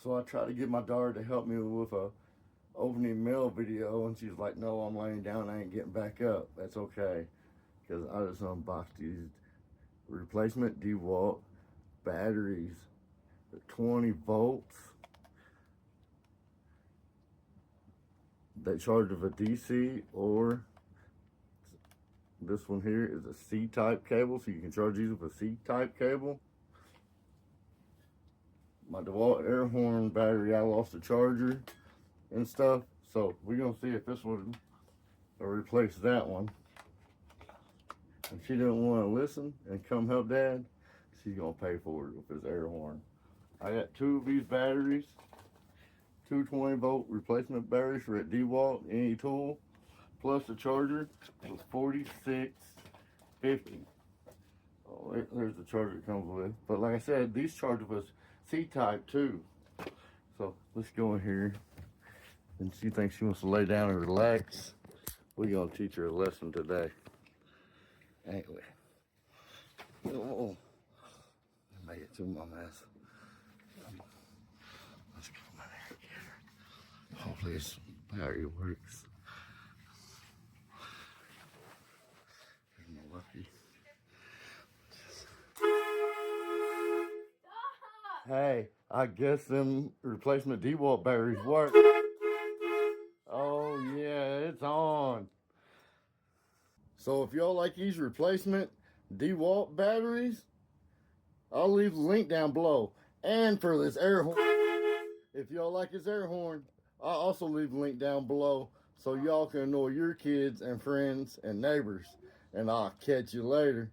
So I tried to get my daughter to help me with a opening mail video, and she's like, no, I'm laying down, I ain't getting back up. That's okay, because I just unboxed these replacement DeWalt batteries. They're 20 volts. They charge with a DC, or this one here is a C-type cable, so you can charge these with a C-type cable. My DeWalt air horn battery, I lost the charger and stuff, so we're gonna see if this one will replace that one. If she didn't want to listen and come help Dad, she's gonna pay for it with his air horn. I got two of these batteries, two 20-volt replacement batteries for at DeWalt, any tool, plus the charger was $46.50. Oh, there's the charger it comes with. But like I said, these chargers was C-type too. So let's go in here. And she thinks she wants to lay down and relax. We're gonna teach her a lesson today. Anyway. Oh, I made it through my mess. Let's go in there and get her. Hopefully this battery works. I'm lucky. Hey, I guess them replacement DeWalt batteries work. Oh yeah, it's on. So if y'all like these replacement DeWalt batteries, I'll leave the link down below. And for this air horn, if y'all like this air horn, I'll also leave the link down below so y'all can annoy your kids and friends and neighbors. And I'll catch you later.